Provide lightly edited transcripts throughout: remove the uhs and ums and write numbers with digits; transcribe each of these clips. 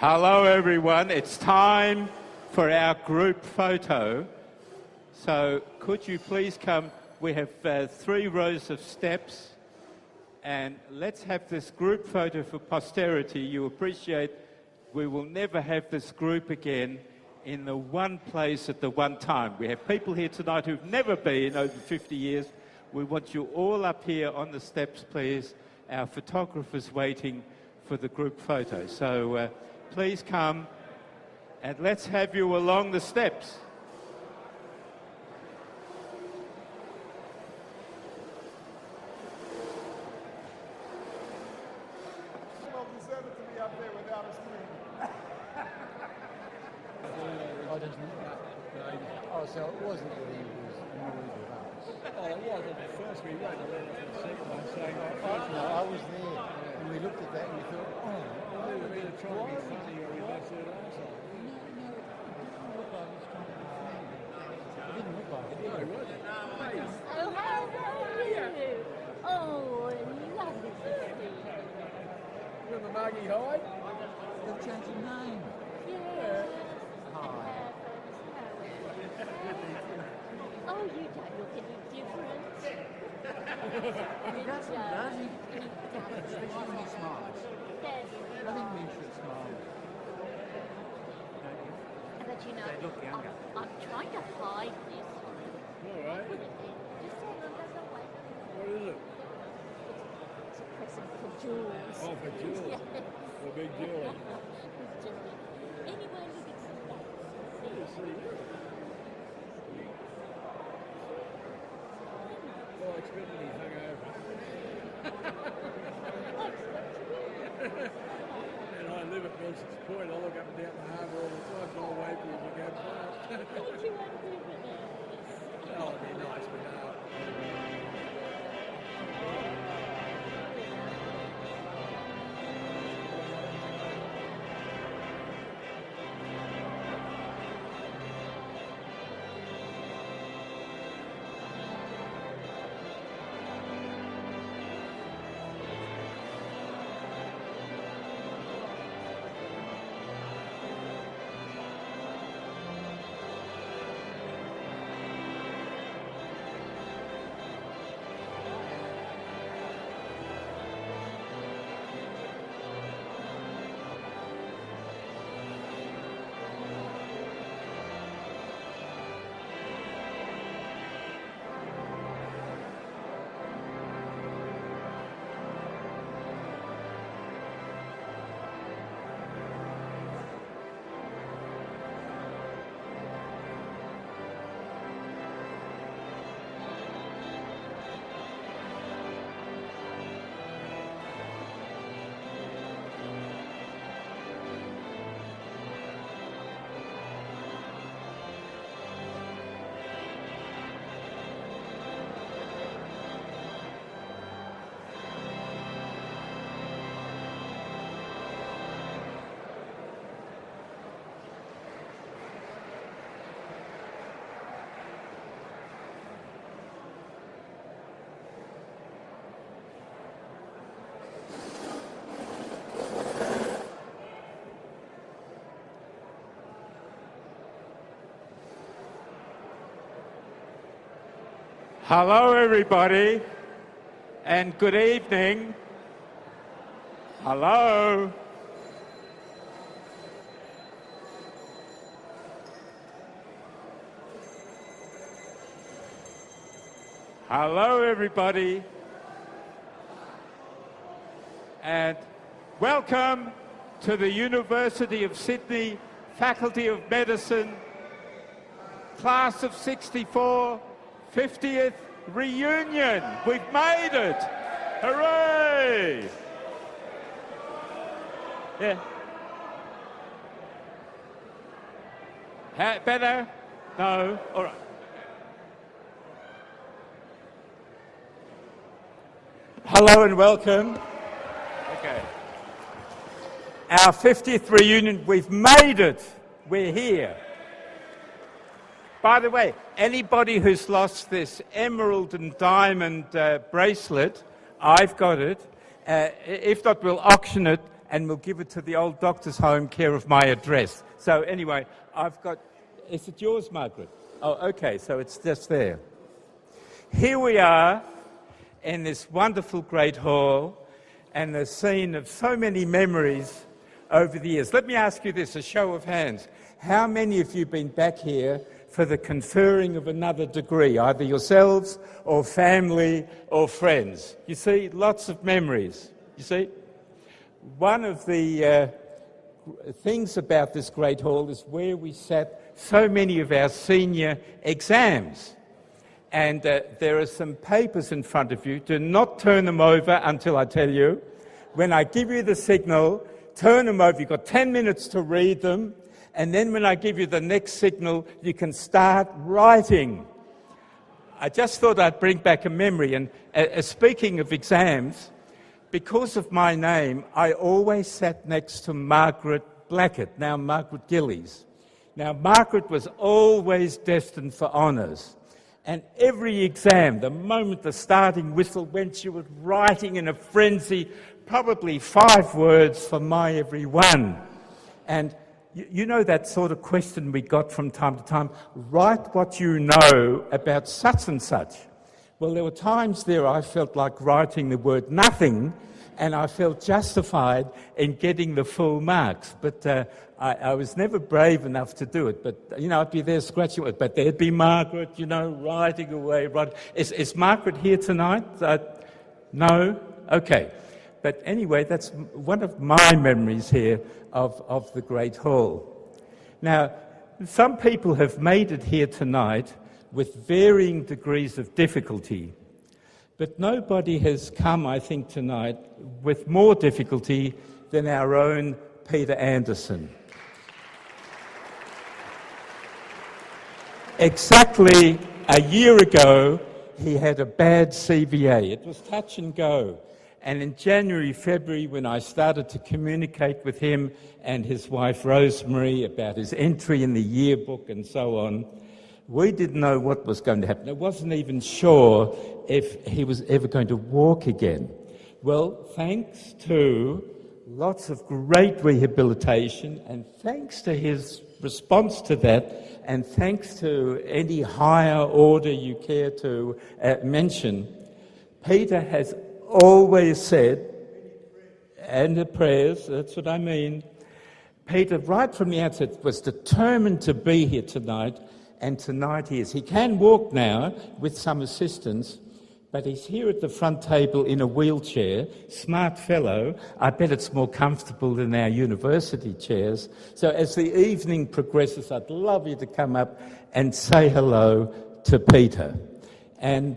Hello everyone, it's time for our group photo. So could you please come, we have 3 rows of steps and let's have this group photo for posterity. You appreciate we will never have this group again in the one place at the one time. We have people here tonight who've never been over 50 years. We want you all up here on the steps, please. Our photographer's waiting for the group photo. So please come and let's have you along the steps. Well deserved to be up there without a screen. Oh, so it wasn't that he was annoyed with us. Oh, it was at the first we wrote a letter for the second one saying, No, I was there, and we looked at that and we thought, we were really trying to be funny or we both said arsehole. it didn't look like it. No, it wasn't. Hey, Oh, how are you? Oh, lovely to see you. remember Margie Hyde? They've changed the name. Yeah. Oh, you don't look any different. He doesn't, does he? Especially when he smiles. I think men should smile. But you know, They look younger. I'm trying to hide this. All right. Put it in. Just so it doesn't wait. What is it? It's a present for Jules. Oh, for Jules. Yes. For Big Julie. It's Julie. Anyway, look at some Good to see you. Oh, it's good when he's hungover. And I live at Wilson's Point. I look up and down the harbour all the time, so I'll wait for him to go past. Don't you want to be with us? Oh, it'd be nice, but no. Hello everybody and good evening. Hello. Hello everybody and welcome to the University of Sydney Faculty of Medicine Class of 64 50th reunion. We've made it. Hooray! Yeah. Better? No? All right. Hello and welcome. Okay. Our 50th reunion, we've made it. We're here. By the way, anybody who's lost this emerald and diamond bracelet, I've got it. If not, we'll auction it and we'll give it to the old doctor's home care of my address. So anyway, I've got... Is it yours, Margaret? Oh, okay, so it's just there. Here we are in this wonderful great hall and the scene of so many memories over the years. Let me ask you this, a show of hands. How many of you have been back here for the conferring of another degree, either yourselves or family or friends? You see, lots of memories, you see. One of the things about this great hall is where we sat so many of our senior exams. And there are some papers in front of you. Do not turn them over until I tell you. When I give you the signal, turn them over. You've got 10 minutes to read them. And then when I give you the next signal, you can start writing. I just thought I'd bring back a memory. And speaking of exams, because of my name, I always sat next to Margaret Blackett, now Margaret Gillies. Now, Margaret was always destined for honours. And every exam, the moment the starting whistle went, she was writing in a frenzy, probably 5 words for my every one. And you know that sort of question we got from time to time, write what you know about such and such. Well, there were times there I felt like writing the word nothing, and I felt justified in getting the full marks. But I was never brave enough to do it. But, I'd be there scratching it. But there'd be Margaret, writing away. Is Margaret here tonight? No? Okay. But anyway, that's one of my memories here of the Great Hall. Now, some people have made it here tonight with varying degrees of difficulty. But nobody has come, I think, tonight with more difficulty than our own Peter Anderson. Exactly a year ago, he had a bad CVA. It was touch and go. And in January, February, when I started to communicate with him and his wife Rosemary about his entry in the yearbook and so on, we didn't know what was going to happen. I wasn't even sure if he was ever going to walk again. Well, thanks to lots of great rehabilitation, and thanks to his response to that, and thanks to any higher order you care to mention, Peter has always said, and the prayers, that's what I mean, Peter, right from the outset, was determined to be here tonight, and tonight he is. He can walk now with some assistance, but he's here at the front table in a wheelchair. Smart fellow. I bet it's more comfortable than our university chairs. So as the evening progresses, I'd love you to come up and say hello to Peter. And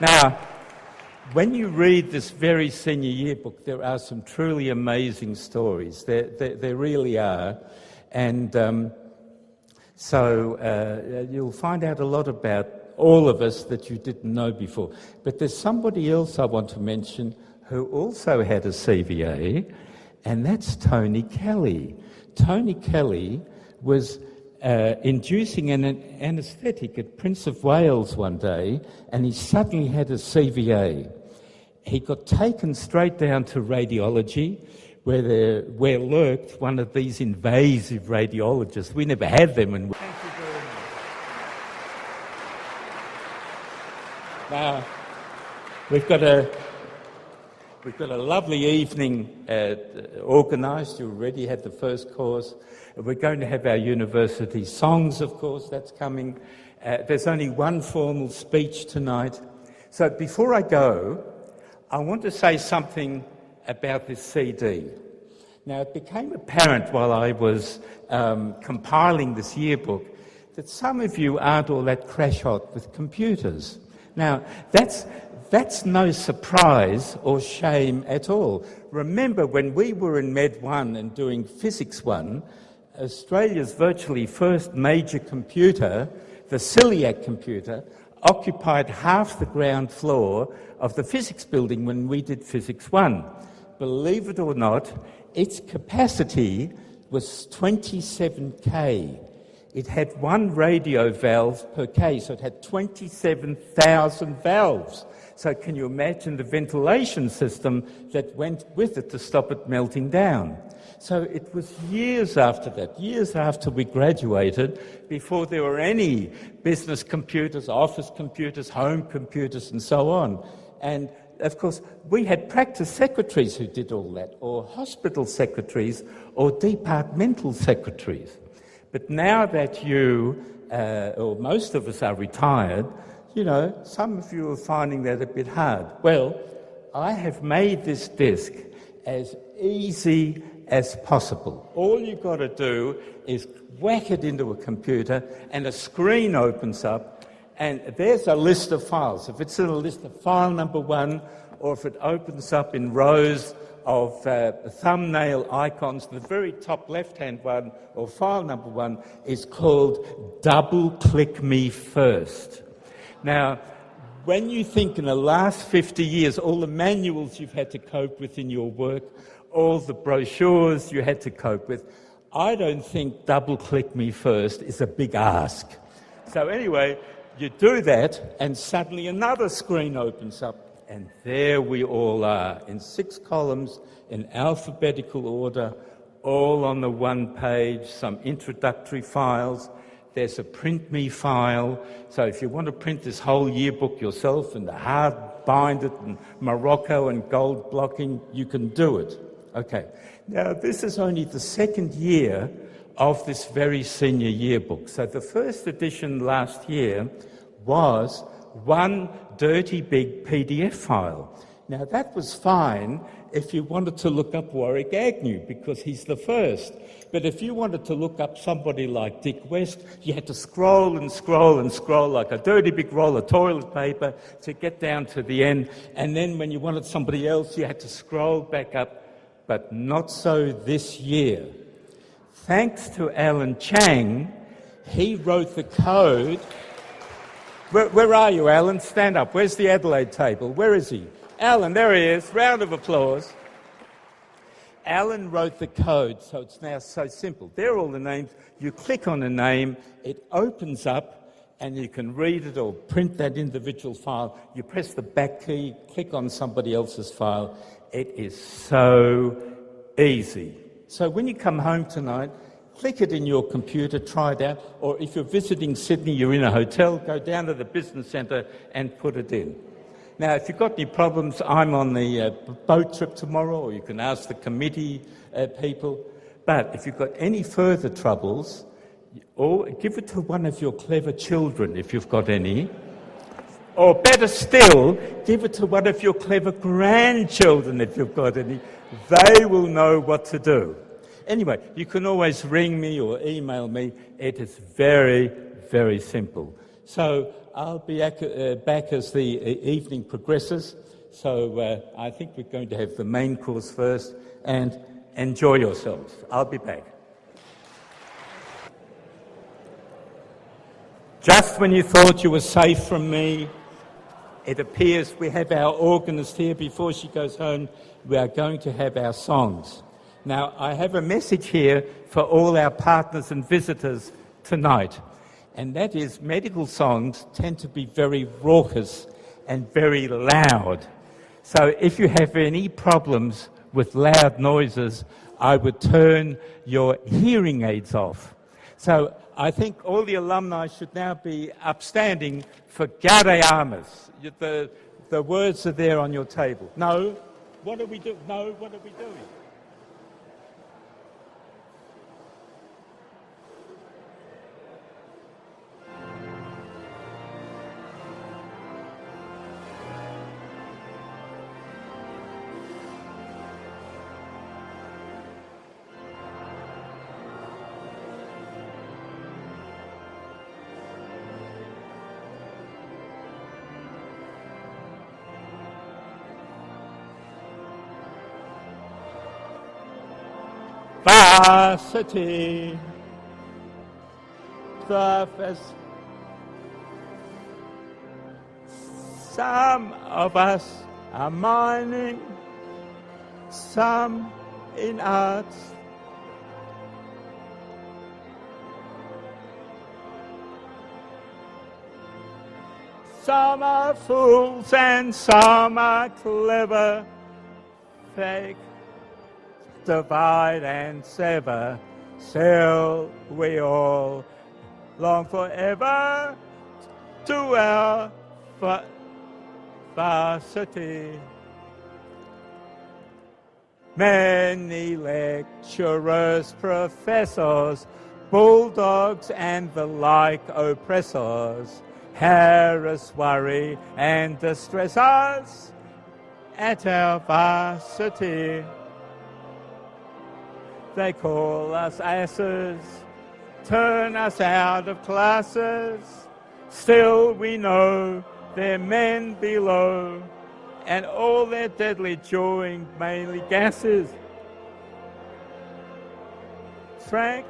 now, when you read this very senior yearbook, there are some truly amazing stories. There really are. And so you'll find out a lot about all of us that you didn't know before. But there's somebody else I want to mention who also had a CVA, and that's Tony Kelly. Tony Kelly was inducing an anaesthetic at Prince of Wales one day, and he suddenly had a CVA. He got taken straight down to radiology, where lurked one of these invasive radiologists. We never had them. And thank you very much. Now, we've got a lovely evening organised. You already had the first course. We're going to have our university songs, of course, that's coming. There's only one formal speech tonight. So before I go, I want to say something about this CD. Now, it became apparent while I was compiling this yearbook that some of you aren't all that crash hot with computers. Now, that's no surprise or shame at all. Remember, when we were in Med 1 and doing Physics 1, Australia's virtually first major computer, the Celiac computer, occupied half the ground floor of the physics building when we did Physics 1. Believe it or not, its capacity was 27K. it had one radio valve per case, so it had 27,000 valves. So can you imagine the ventilation system that went with it to stop it melting down? So it was years after that, years after we graduated, before there were any business computers, office computers, home computers, and so on. And of course, we had practice secretaries who did all that, or hospital secretaries, or departmental secretaries. But now that you, or most of us are retired, you know, some of you are finding that a bit hard. Well, I have made this disc as easy as possible. All you've got to do is whack it into a computer and a screen opens up and there's a list of files. If it's in a list of file number 1 or if it opens up in rows of thumbnail icons, the very top left-hand one or file number 1 is called Double Click Me First. Now, when you think in the last 50 years, all the manuals you've had to cope with in your work, all the brochures you had to cope with, I don't think Double Click Me First is a big ask. So anyway, you do that and suddenly another screen opens up and there we all are in 6 columns in alphabetical order, all on the one page, some introductory files. There's a print me file. So if you want to print this whole yearbook yourself and hard bind it in Morocco and gold blocking, you can do it. Okay. Now, this is only the second year of this very senior yearbook. So the first edition last year was one dirty big PDF file. Now, that was fine if you wanted to look up Warwick Agnew, because he's the first. But if you wanted to look up somebody like Dick West, you had to scroll and scroll and scroll like a dirty big roll of toilet paper to get down to the end. And then when you wanted somebody else, you had to scroll back up. But not so this year. Thanks to Alan Chang, he wrote the code. Where are you, Alan? Stand up. Where's the Adelaide table? Where is he? Alan, there he is. Round of applause. Alan wrote the code, so it's now so simple. There are all the names. You click on a name, it opens up, and you can read it or print that individual file. You press the back key, click on somebody else's file. It is so easy. So when you come home tonight, click it in your computer, try it out, or if you're visiting Sydney, you're in a hotel, go down to the business centre and put it in. Now, if you've got any problems, I'm on the boat trip tomorrow, or you can ask the committee people. But if you've got any further troubles, or give it to one of your clever children, if you've got any. Or better still, give it to one of your clever grandchildren, if you've got any. They will know what to do. Anyway, you can always ring me or email me. It is very, very simple. So I'll be back as the evening progresses. So I think we're going to have the main course first, and enjoy yourselves. I'll be back. Just when you thought you were safe from me, it appears we have our organist here. Before she goes home, we are going to have our songs. Now, I have a message here for all our partners and visitors tonight, and that is medical songs tend to be very raucous and very loud. So if you have any problems with loud noises, I would turn your hearing aids off. So I think all the alumni should now be upstanding for Gaude Amas. The words are there on your table. No? What are we doing? No, what are we doing? Varsity, some of us are mining, some in arts, Some are fools and some are clever. Fake, divide and sever. Still we all long forever to our varsity. Many lecturers, professors, bulldogs and the like oppressors harass, worry and distress us at our varsity. They call us asses, turn us out of classes. Still we know they're men below, and all their deadly chewing mainly gases. Frank,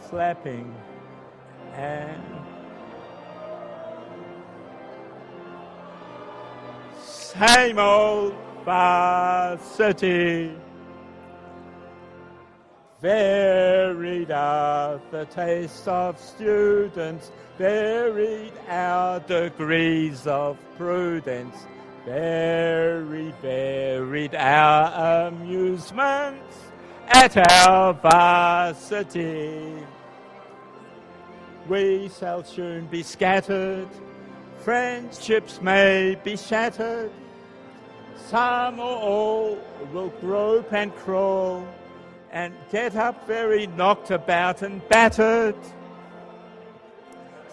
flapping and same old varsity. Varied are the tastes of students, varied our degrees of prudence, very varied our amusements at our varsity. We shall soon be scattered, friendships may be shattered, some or all will grope and crawl and get up very knocked about and battered.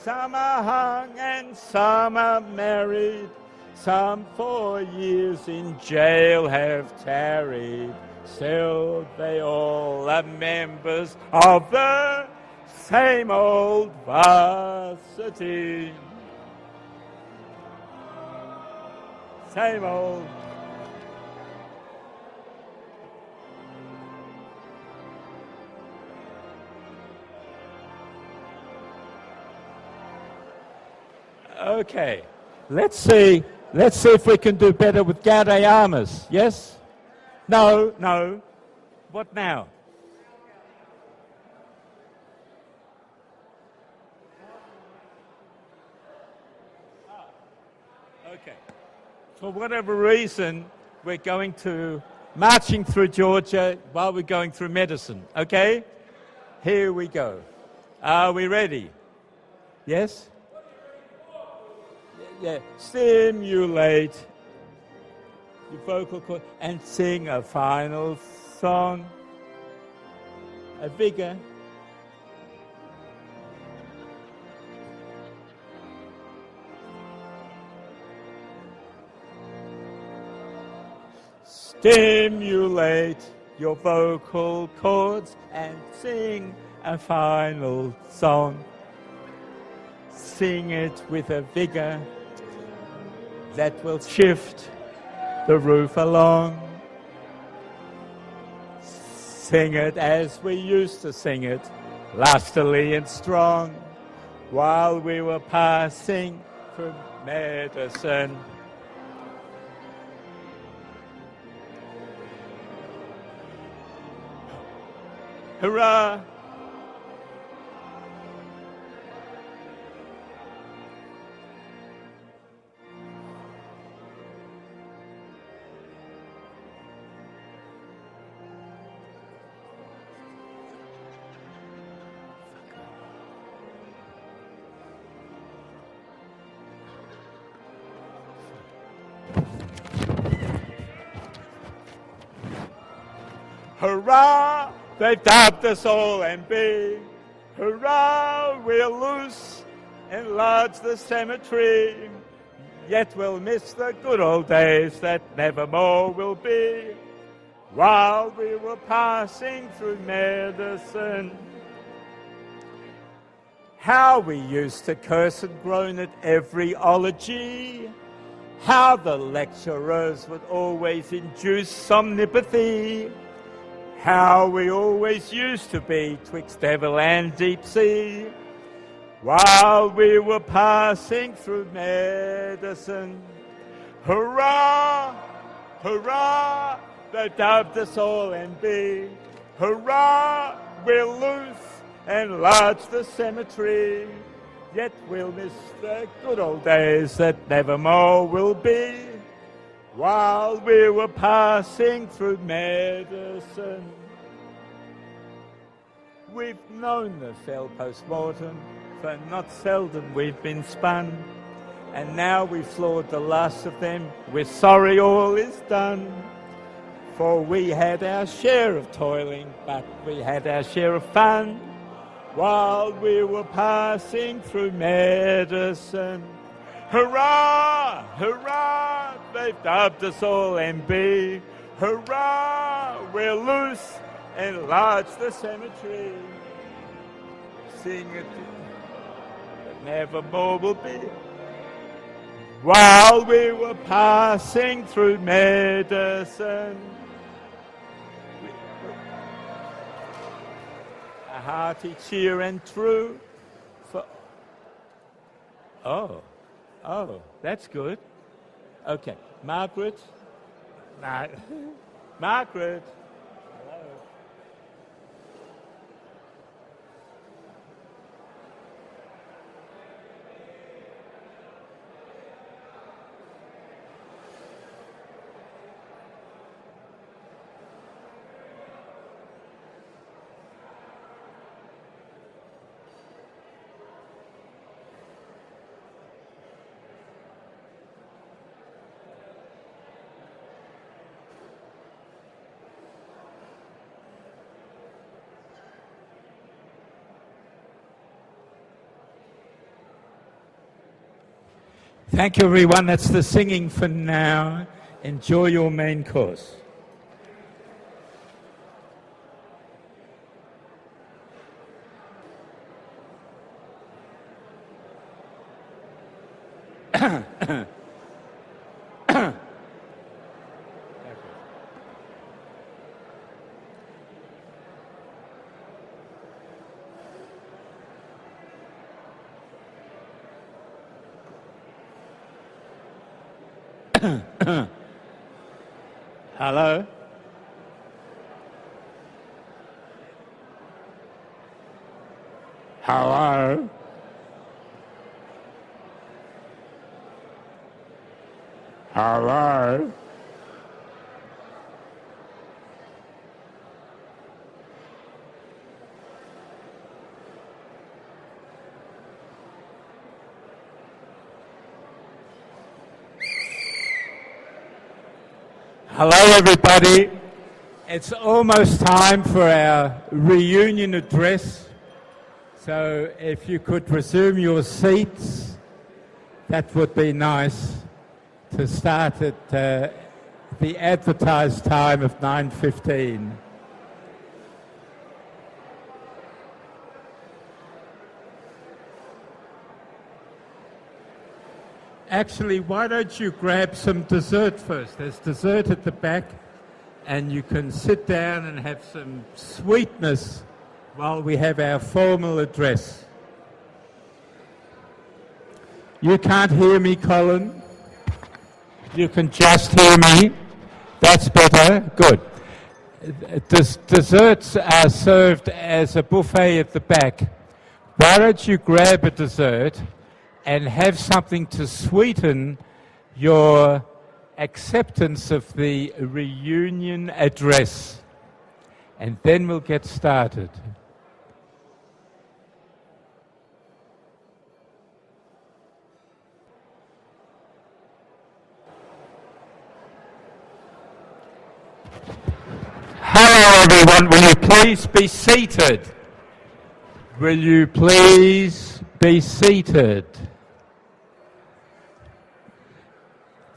Some are hung and some are married, some 4 years in jail have tarried. Still they all are members of the same old varsity. Same old. Okay, let's see if we can do better with Gaudeamus. Yes? No, no. What now? Okay. For whatever reason, we're going to marching through Georgia while we're going through medicine. Okay? Here we go. Are we ready? Yes? Yeah. Stimulate your vocal cord and sing a final song. A vigor. Stimulate your vocal cords and sing a final song. Sing it with a vigor that will shift the roof along. Sing it as we used to sing it, lustily and strong, while we were passing through medicine. Hurrah! Hurrah! They've dubbed us all MB. Hurrah! We'll loose, enlarge the cemetery. Yet we'll miss the good old days that nevermore will be. While we were passing through medicine, how we used to curse and groan at every ology. How the lecturers would always induce somnipathy. How we always used to be twixt devil and deep sea. While we were passing through medicine, Hurrah! Hurrah! They've dubbed us all NB. Hurrah! We'll loose and enlarge the cemetery. Yet we'll miss the good old days that nevermore will be. While we were passing through medicine, we've known the fell post-mortem, for not seldom we've been spun. And now we've floored the last of them, we're sorry all is done. For we had our share of toiling, but we had our share of fun. While we were passing through medicine. Hurrah! Hurrah! They've dubbed us all MB. Hurrah! We're loose and enlarge the cemetery. Sing it, but never more will be. While we were passing through medicine. A hearty cheer and true for... Oh, that's good. Okay, Margaret? No. Margaret? Hello? Thank you, everyone. That's the singing for now. Enjoy your main course. Hello? Hello? Hello? Hello, everybody. It's almost time for our reunion address. So if you could resume your seats, that would be nice to start at the advertised time of 9:15. Actually, why don't you grab some dessert first? There's dessert at the back, and you can sit down and have some sweetness while we have our formal address. You can't hear me, Colin? You can just hear me? That's better. Good. Desserts are served as a buffet at the back. Why don't you grab a dessert and have something to sweeten your acceptance of the reunion address. And then we'll get started. Hello, everyone. Will you please be seated? Will you please be seated?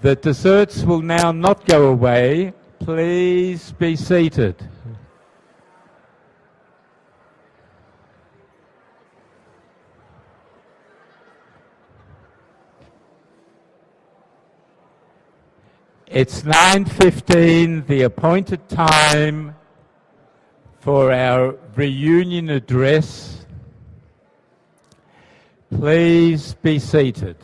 The desserts will now not go away. Please be seated. It's 9:15, the appointed time for our reunion address. Please be seated.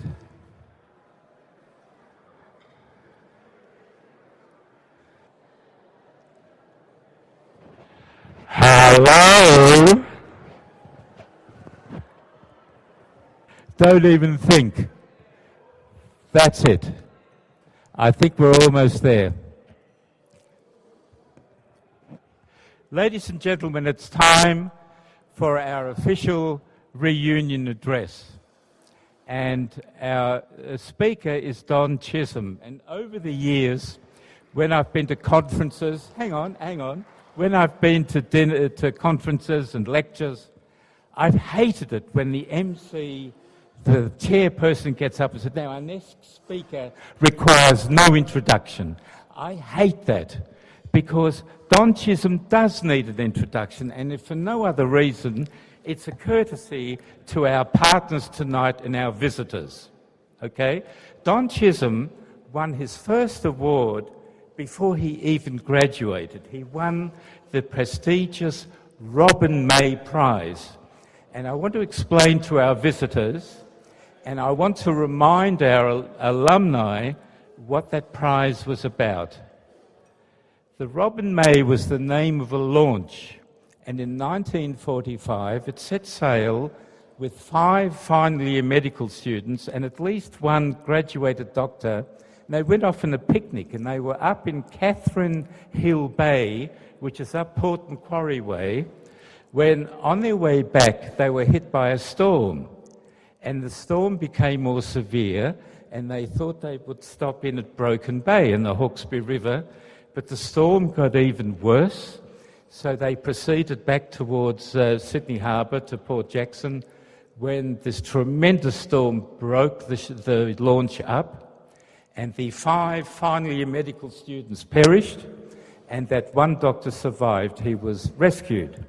Hello? Don't even think. That's it. I think we're almost there. Ladies and gentlemen, it's time for our official reunion address. And our speaker is Don Chisholm. And over the years, when I've been to conferences, hang on, when I've been to conferences and lectures, I've hated it when the MC, the chairperson, gets up and says, now our next speaker requires no introduction. I hate that because Don Chisholm does need an introduction, and if for no other reason, it's a courtesy to our partners tonight and our visitors. Okay? Don Chisholm won his first award before he even graduated. He won the prestigious Robin May Prize. And I want to explain to our visitors, and I want to remind our alumni what that prize was about. The Robin May was the name of a launch, and in 1945 it set sail with 5 final year medical students and at least 1 graduated doctor. And they went off on a picnic, and they were up in Catherine Hill Bay, which is up Port Macquarie Way, when on their way back they were hit by a storm. And the storm became more severe, and they thought they would stop in at Broken Bay in the Hawkesbury River, but the storm got even worse, so they proceeded back towards Sydney Harbour to Port Jackson when this tremendous storm broke the launch up, and the 5 final year medical students perished, and that 1 doctor survived. He was rescued.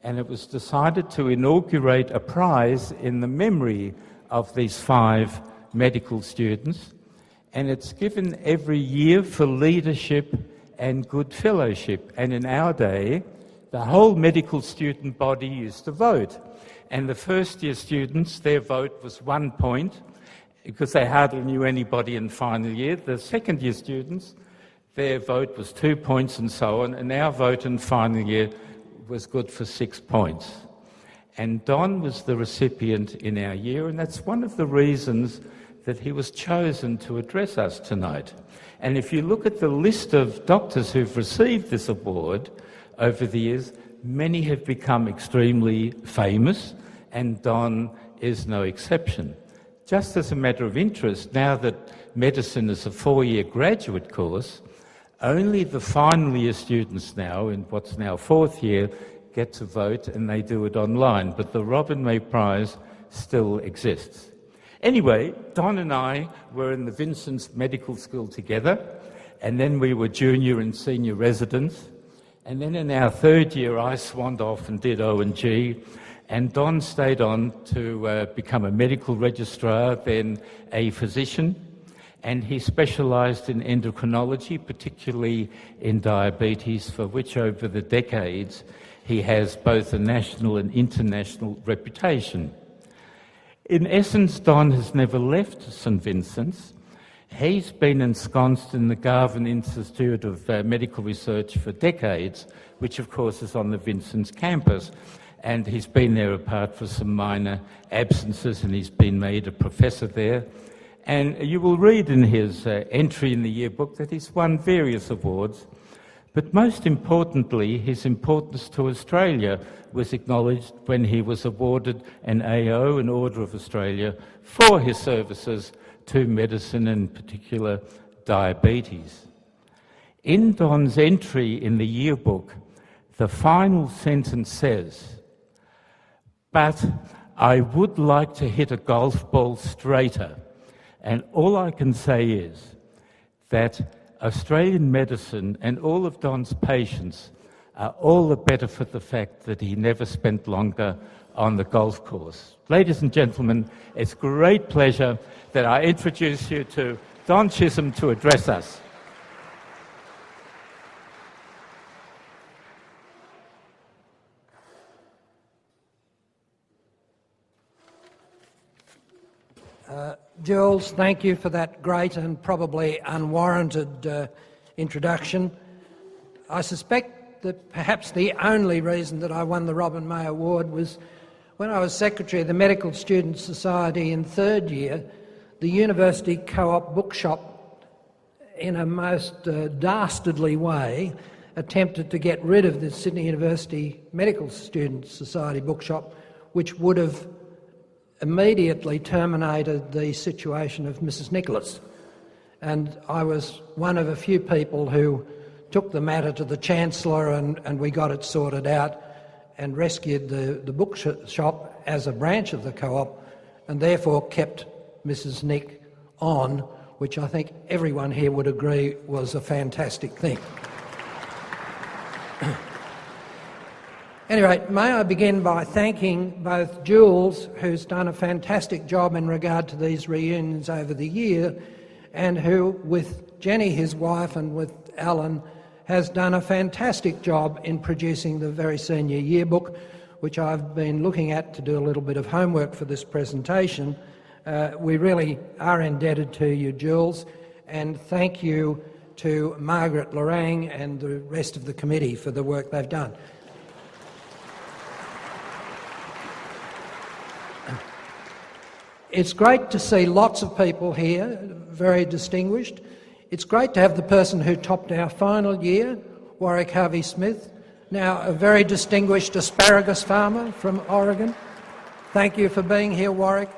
And it was decided to inaugurate a prize in the memory of these 5 medical students, and it's given every year for leadership and good fellowship. And in our day, the whole medical student body used to vote. And the first year students, their vote was 1 point, because they hardly knew anybody in final year. The second year students, their vote was 2 points and so on, and our vote in final year was good for 6 points. And Don was the recipient in our year, and that's one of the reasons that he was chosen to address us tonight. And if you look at the list of doctors who've received this award over the years, many have become extremely famous, and Don is no exception. Just as a matter of interest, now that medicine is a 4-year graduate course, only the final year students now, in what's now 4th year, get to vote, and they do it online. But the Robin May Prize still exists. Anyway, Don and I were in the Vincent's Medical School together, and then we were junior and senior residents. And then in our 3rd year, I swanned off and did O&G, and Don stayed on to become a medical registrar, then a physician. And he specialised in endocrinology, particularly in diabetes, for which over the decades he has both a national and international reputation. In essence, Don has never left St Vincent's. He's been ensconced in the Garvan Institute of Medical Research for decades, which of course is on the Vincent's campus. And he's been there apart for some minor absences, and he's been made a professor there. And you will read in his entry in the yearbook that he's won various awards, but most importantly, his importance to Australia was acknowledged when he was awarded an AO, an Order of Australia, for his services to medicine, in particular diabetes. In Don's entry in the yearbook, the final sentence says, "But I would like to hit a golf ball straighter." And all I can say is that Australian medicine and all of Don's patients are all the better for the fact that he never spent longer on the golf course. Ladies and gentlemen, it's great pleasure that I introduce you to Don Chisholm to address us. Jules, thank you for that great and probably unwarranted introduction. I suspect perhaps the only reason that I won the Robin May Award was when I was Secretary of the Medical Students Society in third year. The University Co-op bookshop, in a most dastardly way, attempted to get rid of the Sydney University Medical Students Society bookshop, which would have immediately terminated the situation of Mrs. Nicholas. And I was one of a few people who took the matter to the Chancellor, and we got it sorted out and rescued the bookshop as a branch of the Co-op, and therefore kept Mrs. Nick on, which I think everyone here would agree was a fantastic thing. Anyway, may I begin by thanking both Jules, who's done a fantastic job in regard to these reunions over the year, and who, with Jenny, his wife, and with Alan, has done a fantastic job in producing the very senior yearbook, which I've been looking at to do a little bit of homework for this presentation. We really are indebted to you, Jules, and thank you to Margaret Lorang and the rest of the committee for the work they've done. It's great to see lots of people here, very distinguished. It's great to have the person who topped our final year, Warwick Harvey-Smith, now a very distinguished asparagus farmer from Oregon. Thank you for being here, Warwick.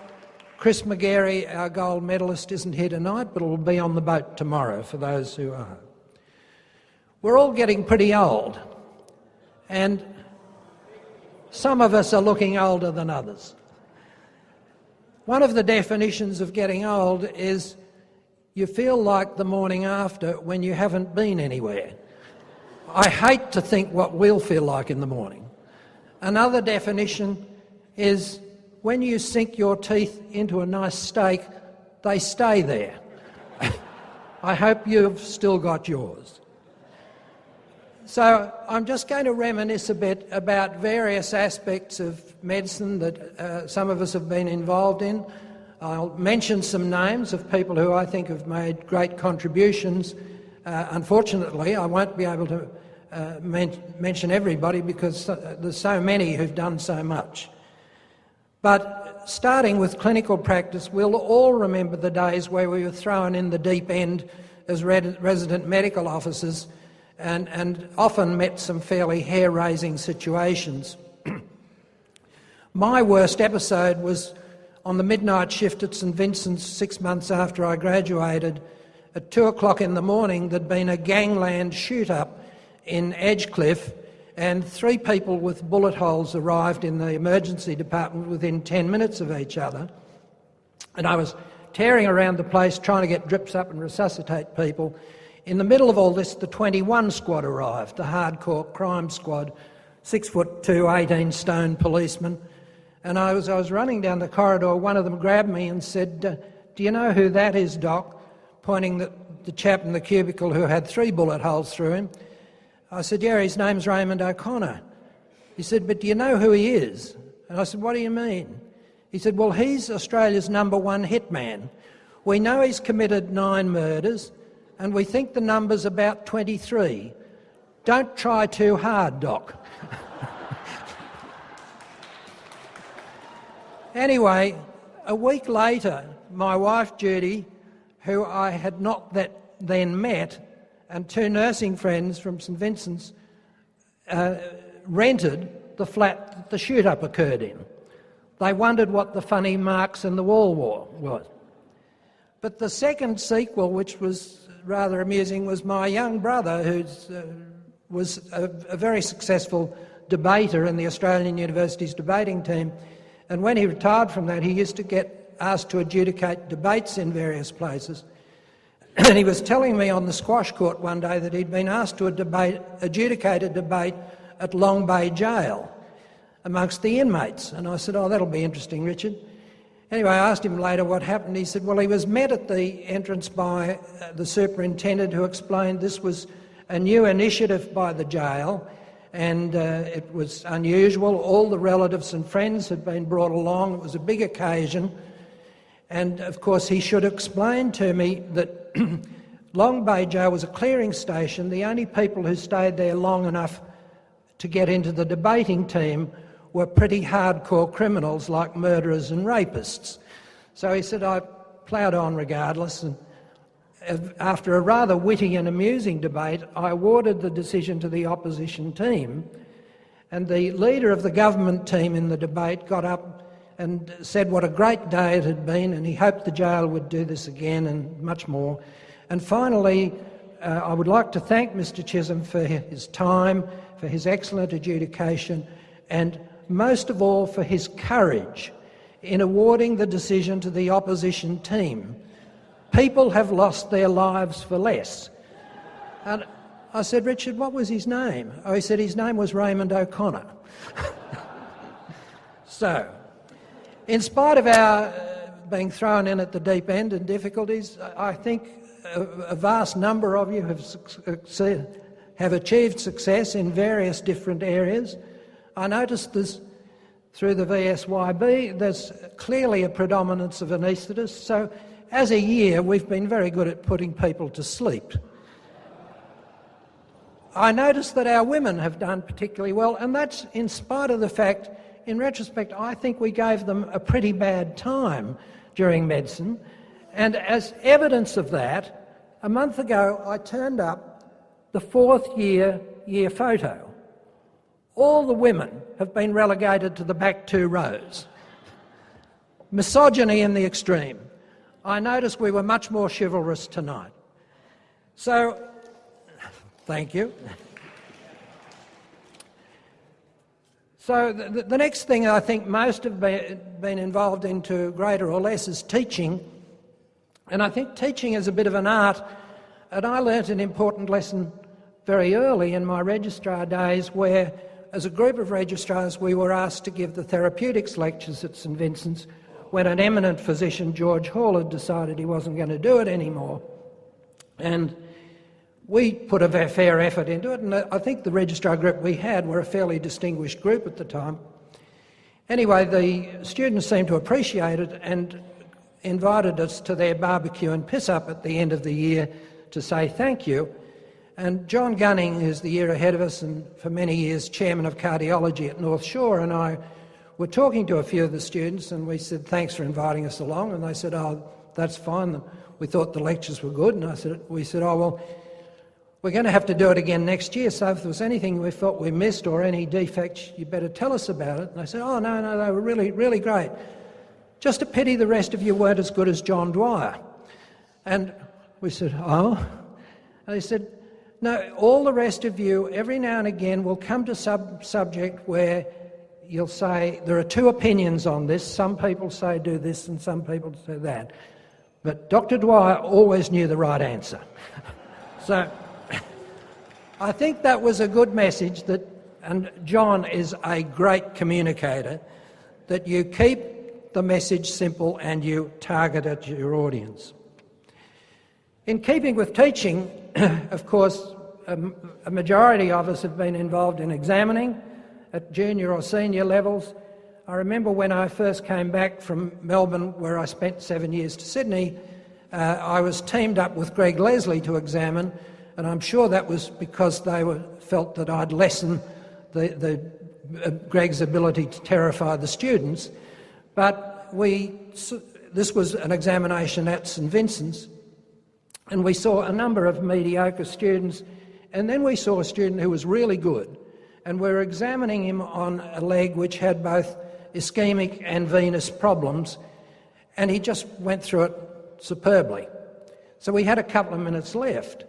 Chris McGarry, our gold medalist, isn't here tonight, but will be on the boat tomorrow for those who are. We're all getting pretty old, and some of us are looking older than others. One of the definitions of getting old is you feel like the morning after when you haven't been anywhere. I hate to think what we'll feel like in the morning. Another definition is when you sink your teeth into a nice steak, they stay there. I hope you've still got yours. So I'm just going to reminisce a bit about various aspects of medicine that some of us have been involved in. I'll mention some names of people who I think have made great contributions. Unfortunately, I won't be able to mention everybody because there's so many who've done so much. But starting with clinical practice, we'll all remember the days where we were thrown in the deep end as resident medical officers and often met some fairly hair-raising situations. My worst episode was on the midnight shift at St Vincent's 6 months after I graduated. At 2 o'clock in the morning, there'd been a gangland shoot-up in Edgecliff, and 3 people with bullet holes arrived in the emergency department within 10 minutes of each other. And I was tearing around the place trying to get drips up and resuscitate people. In the middle of all this, the 21 squad arrived, the hardcore crime squad, 6'2", 18-stone policemen. And I was running down the corridor. One of them grabbed me and said, "Do you know who that is, Doc?" Pointing at the chap in the cubicle who had 3 bullet holes through him. I said, "Yeah, his name's Raymond O'Connor." He said, "But do you know who he is?" And I said, "What do you mean?" He said, "Well, he's Australia's #1 hitman. We know he's committed 9 murders, and we think the number's about 23. Don't try too hard, Doc." Anyway, a week later, my wife Judy, who I had not then met, and 2 nursing friends from St Vincent's rented the flat that the shoot-up occurred in. They wondered what the funny marks in the wall was. But the second sequel, which was rather amusing, was my young brother, who was a very successful debater in the Australian University's debating team. And when he retired from that, he used to get asked to adjudicate debates in various places. And he was telling me on the squash court one day that he'd been asked to adjudicate a debate at Long Bay Jail amongst the inmates. And I said, "Oh, that'll be interesting, Richard." Anyway, I asked him later what happened. He said, "Well, he was met at the entrance by the superintendent, who explained this was a new initiative by the jail, and it was unusual. All the relatives and friends had been brought along. It was a big occasion. And, of course, he should explain to me that Long Bay Jail was a clearing station. The only people who stayed there long enough to get into the debating team were pretty hardcore criminals like murderers and rapists. So he said, I ploughed on regardless, and after a rather witty and amusing debate, I awarded the decision to the opposition team, and the leader of the government team in the debate got up and said what a great day it had been, and he hoped the jail would do this again and much more. And finally, I would like to thank Mr Chisholm for his time, for his excellent adjudication, and most of all for his courage in awarding the decision to the opposition team. People have lost their lives for less. And I said, Richard, what was his name? Oh, he said his name was Raymond O'Connor. So, in spite of our being thrown in at the deep end and difficulties, I think a vast number of you have achieved success in various different areas. I noticed this through the VSYB, there's clearly a predominance of anaesthetists, so as a year we've been very good at putting people to sleep. I noticed that our women have done particularly well, and that's in spite of the fact, in retrospect, I think we gave them a pretty bad time during medicine, and as evidence of that, a month ago I turned up the fourth year photo. All the women have been relegated to the back 2 rows. Misogyny in the extreme. I noticed we were much more chivalrous tonight. So, thank you. So the next thing I think most have been involved in to greater or less is teaching. And I think teaching is a bit of an art. And I learnt an important lesson very early in my registrar days where, as a group of registrars, we were asked to give the therapeutics lectures at St Vincent's when an eminent physician, George Hall, had decided he wasn't going to do it anymore. And we put a fair effort into it, and I think the registrar group we had were a fairly distinguished group at the time. Anyway, the students seemed to appreciate it and invited us to their barbecue and piss-up at the end of the year to say thank you. And John Gunning, who's the year ahead of us and for many years chairman of cardiology at North Shore, and I were talking to a few of the students, and we said, thanks for inviting us along. And they said, oh, that's fine. We thought the lectures were good. And we said, oh, well, we're going to have to do it again next year, so if there was anything we felt we missed or any defects, you better tell us about it. And they said, oh, no, they were really, really great. Just a pity the rest of you weren't as good as John Dwyer. And we said, oh? And they said, no, all the rest of you, every now and again, will come to subject where you'll say, there are 2 opinions on this. Some people say do this and some people say that. But Dr. Dwyer always knew the right answer. So I think that was a good message that, and John is a great communicator, that you keep the message simple and you target at your audience. In keeping with teaching, of course, a majority of us have been involved in examining at junior or senior levels. I remember when I first came back from Melbourne, where I spent 7 years, to Sydney, I was teamed up with Greg Leslie to examine, and I'm sure that was because they felt that I'd lessen Greg's ability to terrify the students. But this was an examination at St Vincent's, and we saw a number of mediocre students, and then we saw a student who was really good, and we were examining him on a leg which had both ischemic and venous problems, and he just went through it superbly. So we had a couple of minutes left.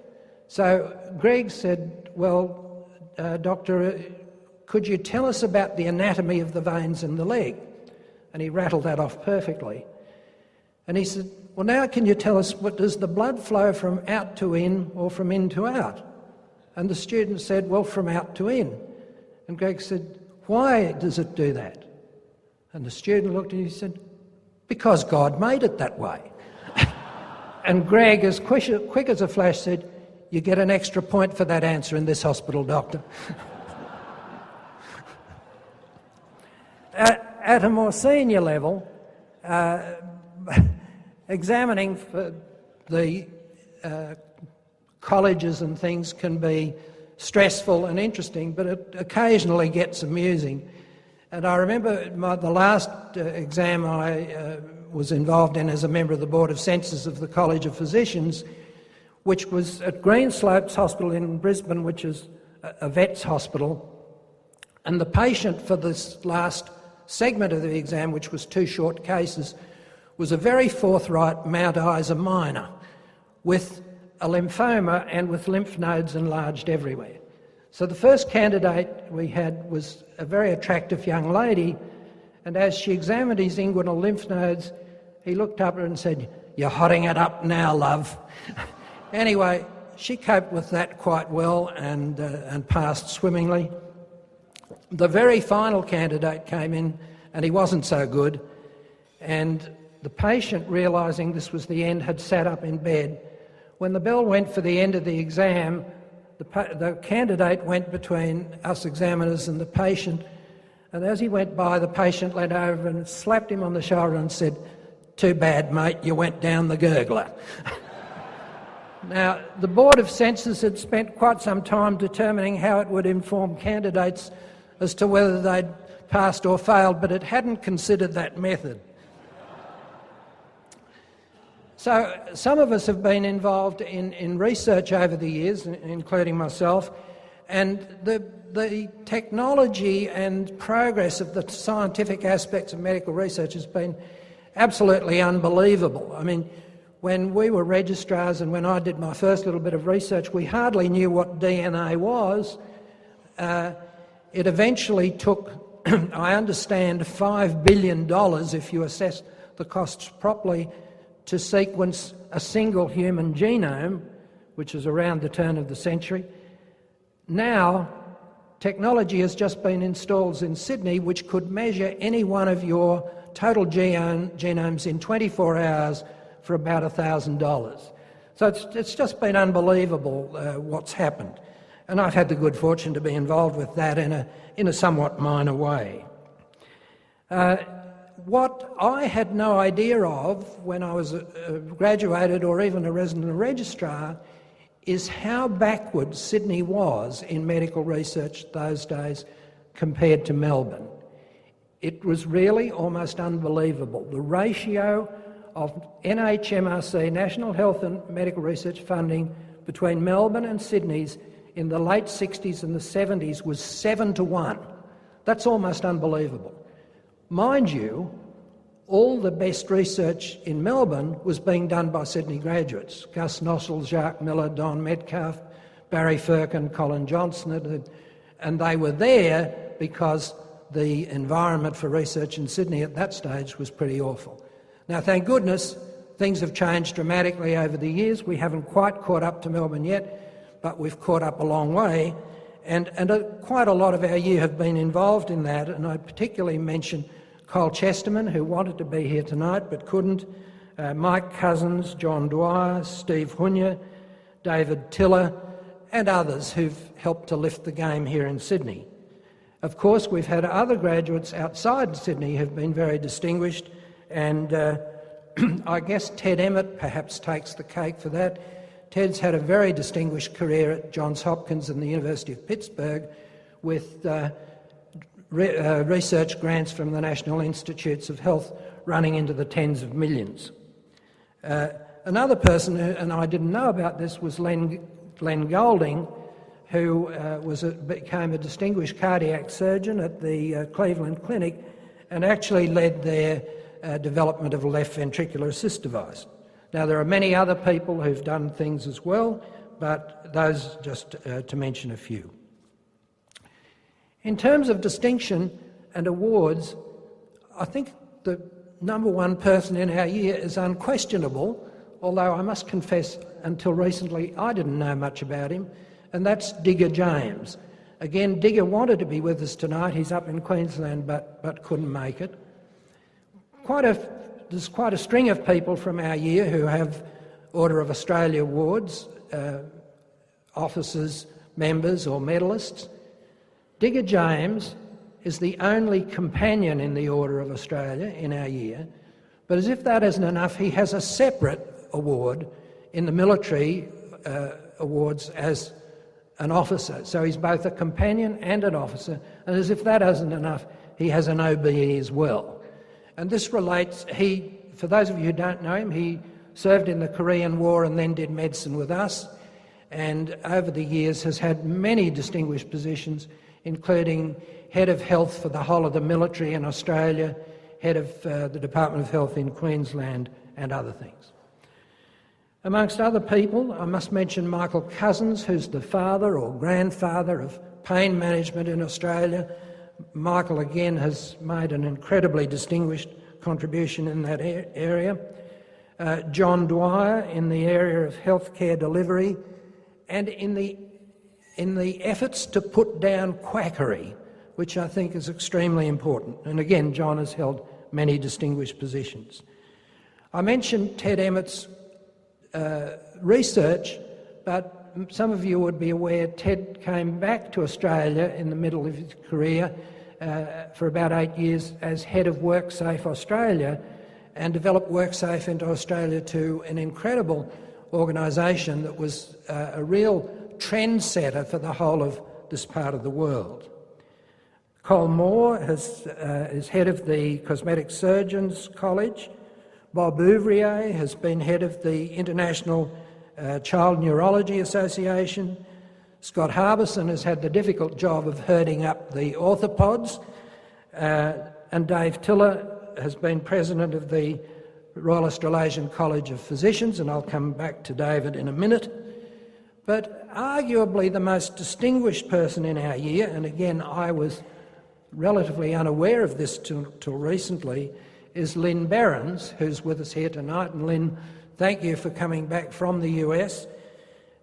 So Greg said, well, Doctor, could you tell us about the anatomy of the veins in the leg? And he rattled that off perfectly. And he said, well, now can you tell us, does the blood flow from out to in or from in to out? And the student said, well, from out to in. And Greg said, why does it do that? And the student looked at him and said, because God made it that way. And Greg, as quick as a flash, said, you get an extra point for that answer in this hospital, doctor. At a more senior level, examining for the colleges and things can be stressful and interesting, but it occasionally gets amusing. And I remember the last exam I was involved in as a member of the Board of Censors of the College of Physicians, which was at Greenslopes Hospital in Brisbane, which is a vet's hospital. And the patient for this last segment of the exam, which was 2 short cases, was a very forthright Mount Isa minor with a lymphoma and with lymph nodes enlarged everywhere. So the first candidate we had was a very attractive young lady, and as she examined his inguinal lymph nodes, he looked up at her and said, "You're hotting it up now, love." Anyway, she coped with that quite well and passed swimmingly. The very final candidate came in and he wasn't so good, and the patient, realising this was the end, had sat up in bed. When the bell went for the end of the exam, the candidate went between us examiners and the patient, and as he went by, the patient leant over and slapped him on the shoulder and said, "Too bad, mate, you went down the gurgler." Now, the Board of Censors had spent quite some time determining how it would inform candidates as to whether they'd passed or failed, but it hadn't considered that method. So some of us have been involved in research over the years, including myself, and the technology and progress of the scientific aspects of medical research has been absolutely unbelievable. I mean, when we were registrars and when I did my first little bit of research, we hardly knew what DNA was. It eventually took, I understand, $5 billion, if you assess the costs properly, to sequence a single human genome, which is around the turn of the century. Now, technology has just been installed in Sydney which could measure any one of your total genomes in 24 hours for about $1,000. So it's just been unbelievable what's happened. And I've had the good fortune to be involved with that in a somewhat minor way. What I had no idea of when I was graduated or even a resident registrar is how backward Sydney was in medical research those days compared to Melbourne. It was really almost unbelievable. The ratio of NHMRC, National Health and Medical Research funding, between Melbourne and Sydney's in the late 60s and the 70s was 7-1. That's almost unbelievable. Mind you, all the best research in Melbourne was being done by Sydney graduates. Gus Nossel, Jacques Miller, Don Metcalf, Barry Firkin, Colin Johnson, and they were there because the environment for research in Sydney at that stage was pretty awful. Now, thank goodness, things have changed dramatically over the years. We haven't quite caught up to Melbourne yet, but we've caught up a long way, and quite a lot of our year have been involved in that, and I particularly mention Cole Chesterman, who wanted to be here tonight but couldn't, Mike Cousins, John Dwyer, Steve Hunya, David Tiller, and others who've helped to lift the game here in Sydney. Of course, we've had other graduates outside Sydney who've been very distinguished, and I guess Ted Emmett perhaps takes the cake for that. Ted's had a very distinguished career at Johns Hopkins and the University of Pittsburgh with research grants from the National Institutes of Health running into the tens of millions. Another person, and I didn't know about this, was Glenn Golding, who became a distinguished cardiac surgeon at the Cleveland Clinic and actually led their development of a left ventricular assist device. Now, there are many other people who've done things as well, but those just to mention a few. In terms of distinction and awards, I think the number one person in our year is unquestionable, although I must confess until recently I didn't know much about him, and that's Digger James. Again, Digger wanted to be with us tonight. He's up in Queensland but couldn't make it. There's quite a string of people from our year who have Order of Australia awards, officers, members or medalists. Digger James is the only companion in the Order of Australia in our year, but as if that isn't enough, he has a separate award in the military awards as an officer. So he's both a companion and an officer, and as if that isn't enough, he has an OBE as well. And this relates, for those of you who don't know him, he served in the Korean War and then did medicine with us, and over the years has had many distinguished positions, including Head of Health for the whole of the military in Australia, Head of the Department of Health in Queensland, and other things. Amongst other people, I must mention Michael Cousins, who's the father or grandfather of pain management in Australia. Michael, again, has made an incredibly distinguished contribution in that area. John Dwyer in the area of healthcare delivery, and in the efforts to put down quackery, which I think is extremely important. And again, John has held many distinguished positions. I mentioned Ted Emmett's research, but some of you would be aware Ted came back to Australia in the middle of his career for about 8 years as head of WorkSafe Australia, and developed WorkSafe into Australia to an incredible organisation that was a real trendsetter for the whole of this part of the world. Col Moore is head of the Cosmetic Surgeons College. Bob Ouvrier has been head of the International Child Neurology Association. Scott Harbison has had the difficult job of herding up the orthopods. And Dave Tiller has been president of the Royal Australasian College of Physicians, and I'll come back to David in a minute. But arguably the most distinguished person in our year, and again I was relatively unaware of this till recently, is Lynn Behrens, who's with us here tonight. And Lynn, thank you for coming back from the US.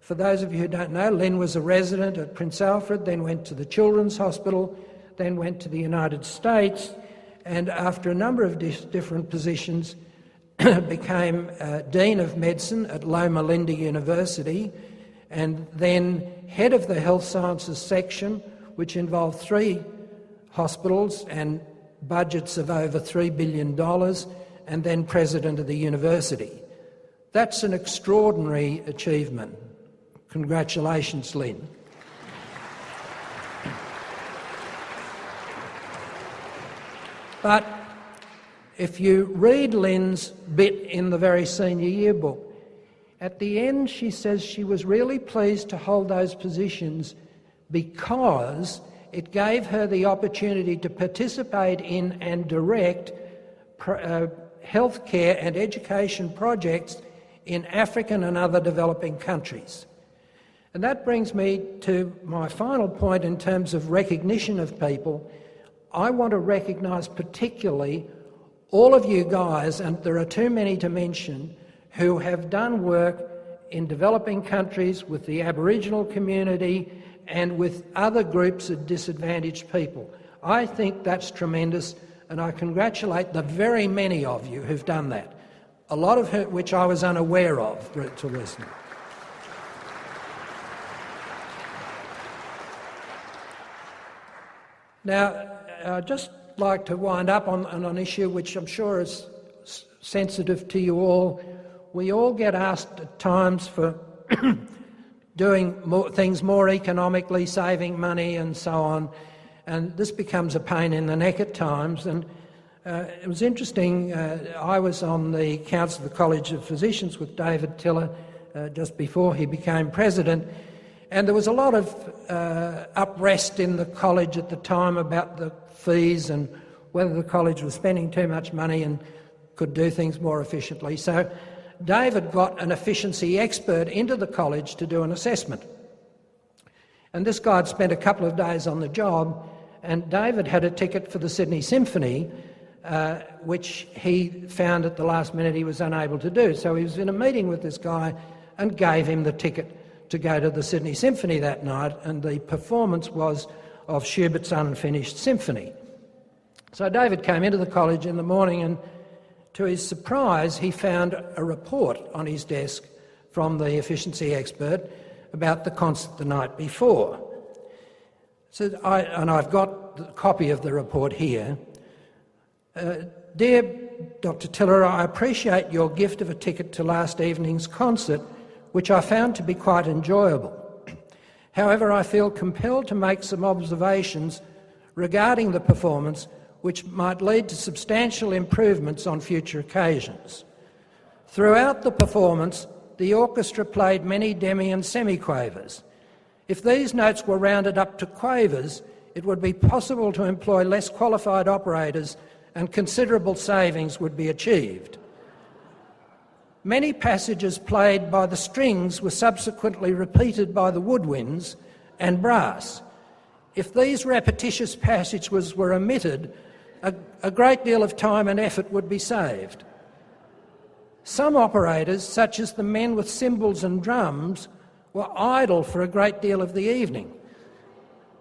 For those of you who don't know, Lynn was a resident at Prince Alfred, then went to the Children's Hospital, then went to the United States, and after a number of different positions became Dean of Medicine at Loma Linda University, and then head of the Health Sciences section, which involved 3 hospitals and budgets of over $3 billion, and then president of the university. That's an extraordinary achievement. Congratulations, Lynn. But if you read Lynn's bit in the very senior yearbook, at the end she says she was really pleased to hold those positions because it gave her the opportunity to participate in and direct healthcare and education projects in African and other developing countries. And that brings me to my final point in terms of recognition of people. I want to recognise particularly all of you guys, and there are too many to mention, who have done work in developing countries with the Aboriginal community and with other groups of disadvantaged people. I think that's tremendous, and I congratulate the very many of you who've done that, a lot of which I was unaware of till recently. Now, I'd just like to wind up on an issue which I'm sure is sensitive to you all. We all get asked at times for doing things more economically, saving money and so on, and this becomes a pain in the neck at times. And it was interesting, I was on the Council of the College of Physicians with David Tiller just before he became president, and there was a lot of uprest in the college at the time about the fees and whether the college was spending too much money and could do things more efficiently. So David got an efficiency expert into the college to do an assessment. And this guy had spent a couple of days on the job, and David had a ticket for the Sydney Symphony, which he found at the last minute he was unable to do. So he was in a meeting with this guy and gave him the ticket to go to the Sydney Symphony that night, and the performance was of Schubert's Unfinished Symphony. So David came into the college in the morning, and to his surprise he found a report on his desk from the efficiency expert about the concert the night before. So I've got the copy of the report here. Dear Dr. Tiller, I appreciate your gift of a ticket to last evening's concert, which I found to be quite enjoyable. However, I feel compelled to make some observations regarding the performance which might lead to substantial improvements on future occasions. Throughout the performance, the orchestra played many demi and semi-quavers. If these notes were rounded up to quavers, it would be possible to employ less qualified operators and considerable savings would be achieved. Many passages played by the strings were subsequently repeated by the woodwinds and brass. If these repetitious passages were omitted, a great deal of time and effort would be saved. Some operators, such as the men with cymbals and drums, were idle for a great deal of the evening.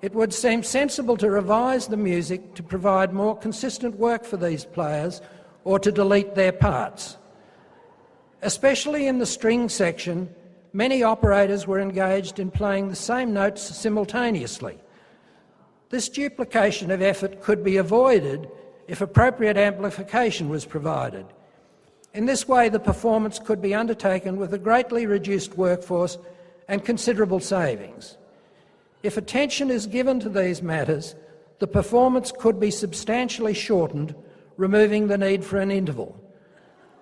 It would seem sensible to revise the music to provide more consistent work for these players or to delete their parts. Especially in the string section, many operators were engaged in playing the same notes simultaneously. This duplication of effort could be avoided if appropriate amplification was provided. In this way, the performance could be undertaken with a greatly reduced workforce and considerable savings. If attention is given to these matters, the performance could be substantially shortened, removing the need for an interval.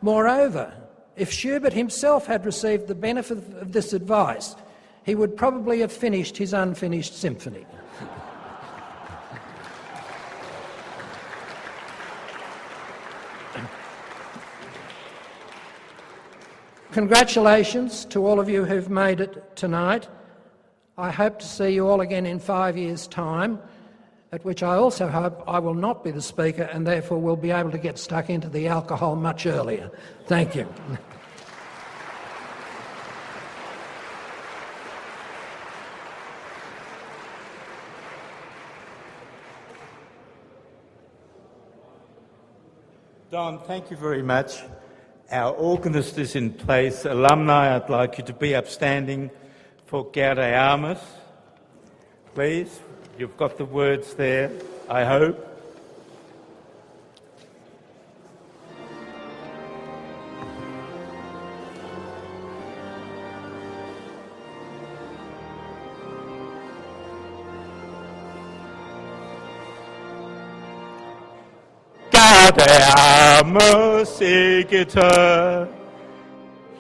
Moreover, if Schubert himself had received the benefit of this advice, he would probably have finished his unfinished symphony. Congratulations to all of you who've made it tonight. I hope to see you all again in 5 years' time, at which I also hope I will not be the speaker and therefore will be able to get stuck into the alcohol much earlier. Thank you. Don, thank you very much. Our organist is in place. Alumni, I'd like you to be upstanding for Gaudeamus. Please, you've got the words there, I hope. Gaudeamus igitur,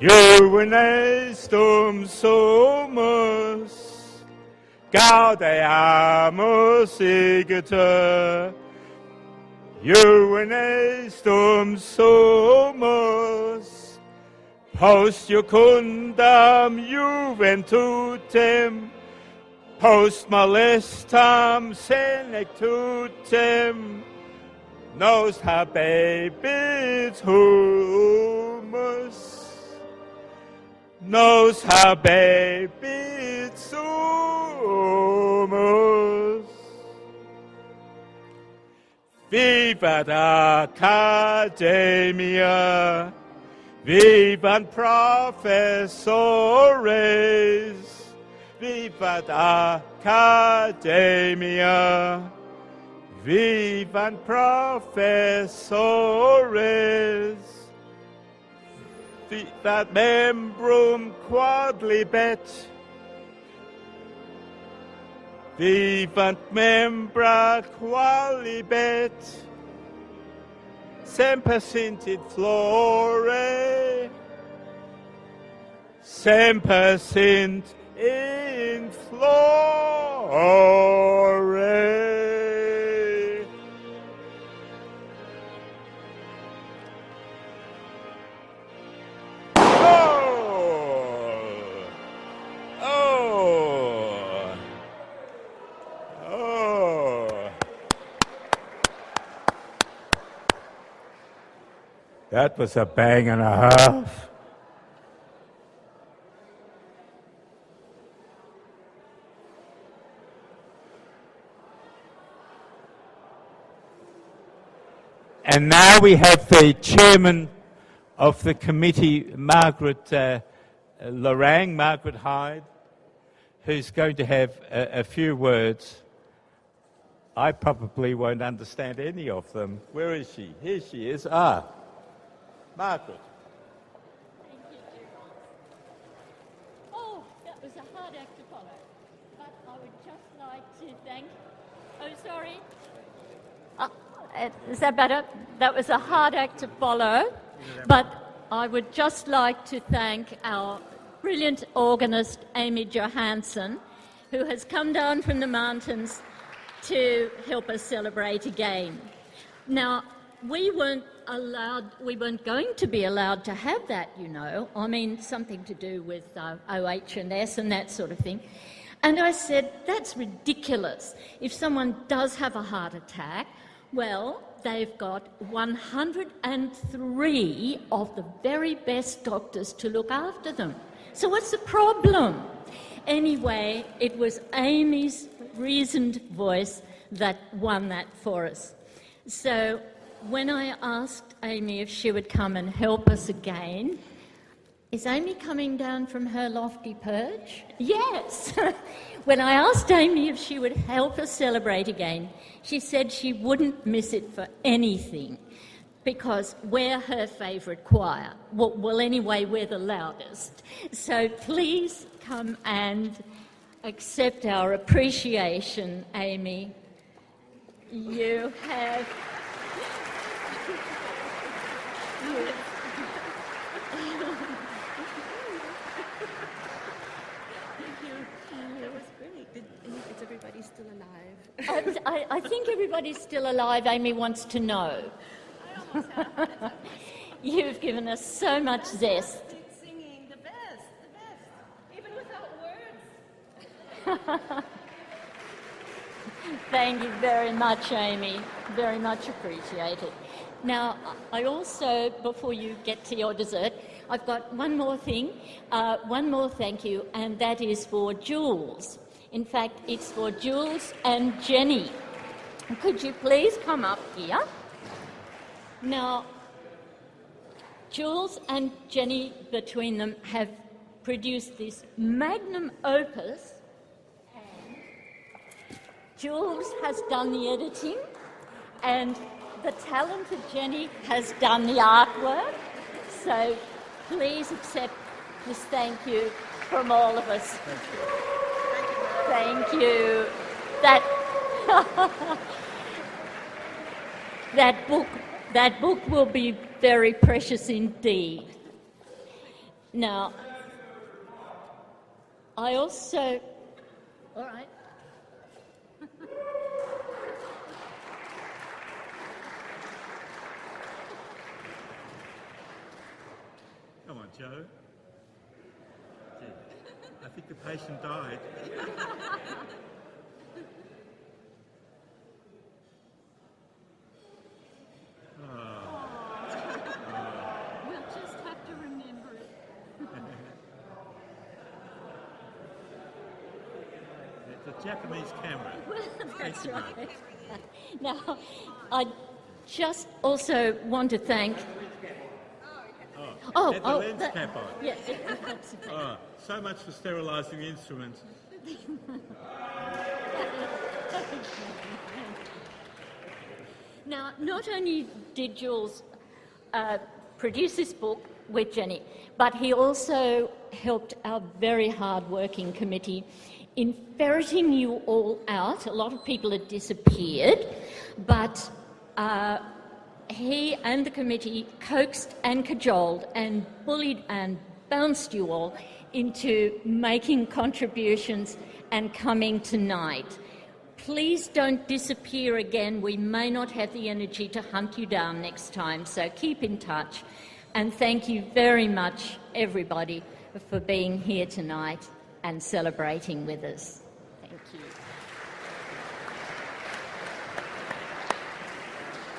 Juvenestum sumus. Gaudeamus igitur, Juvenestum sumus. Post jucundam juventutem, post molestam senectutem, nos habebit humus, nos habebit sumus. Vivat Academia, vivat professores, vivat Academia, vivat professores, vivat membrum quodlibet, vivat membra qualibet, semper sint in flore, semper sint in flore. That was a bang and a half. And now we have the chairman of the committee, Margaret Lorang, Margaret Hyde, who's going to have a few words. I probably won't understand any of them. Where is she? Here she is. Margaret. Thank you, Gerald. Oh, that was a hard act to follow. But just like to thank... Oh, sorry. Is that better? That was a hard act to follow. But I would just like to thank our brilliant organist, Amy Johansson, who has come down from the mountains to help us celebrate again. Now, we weren't going to be allowed to have that, you know. I mean, something to do with OH&S and that sort of thing. And I said, that's ridiculous. If someone does have a heart attack, well, they've got 103 of the very best doctors to look after them. So what's the problem? Anyway, it was Amy's reasoned voice that won that for us. So when I asked Amy if she would come and help us again, is Amy coming down from her lofty perch? Yes. When I asked Amy if she would help us celebrate again, she said she wouldn't miss it for anything because we're her favourite choir. Well, anyway, we're the loudest. So please come and accept our appreciation, Amy. You have... That was great. Is everybody still alive? I think everybody's still alive, Amy wants to know. You've given us so much zest. Singing the best, even without words. Thank you very much, Amy. Very much appreciated. Now, I also, before you get to your dessert, I've got one more thing, one more thank you, and that is for Jules. In fact, it's for Jules and Jenny. Could you please come up here? Now, Jules and Jenny, between them, have produced this magnum opus. And Jules has done the editing, and the talented Jenny has done the artwork. So please accept this thank you from all of us. Thank you. That book will be very precious indeed. Now, I also... All right. Come on, Joe. Gee, I think the patient died. We'll just have to remember it. It's a Japanese camera. That's right. Now, I just also want to thank... Had the lens cap on. Yes, that's okay. Oh, so much for sterilising the instruments. Now, not only did Jules produce this book with Jenny, but he also helped our very hard-working committee in ferreting you all out. A lot of people had disappeared, but he and the committee coaxed and cajoled and bullied and bounced you all into making contributions and coming tonight. Please don't disappear again. We may not have the energy to hunt you down next time, so keep in touch. And thank you very much, everybody, for being here tonight and celebrating with us. Thank you.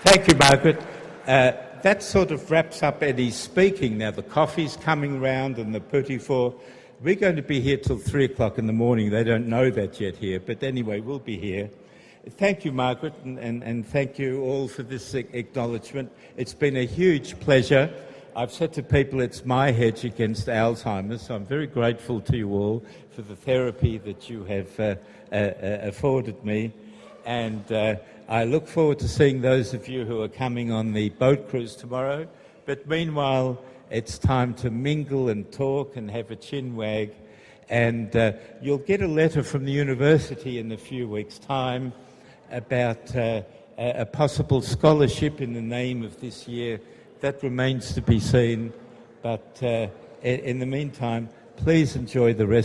Thank you, Margaret. That sort of wraps up Eddie's speaking. Now, the coffee's coming round and the petit four. We're going to be here till 3 o'clock in the morning. They don't know that yet here, but anyway, we'll be here. Thank you, Margaret, and thank you all for this acknowledgement. It's been a huge pleasure. I've said to people it's my hedge against Alzheimer's, so I'm very grateful to you all for the therapy that you have afforded me. And I look forward to seeing those of you who are coming on the boat cruise tomorrow. But meanwhile, it's time to mingle and talk and have a chin wag. And you'll get a letter from the university in a few weeks' time about a possible scholarship in the name of this year. That remains to be seen. But in the meantime, please enjoy the rest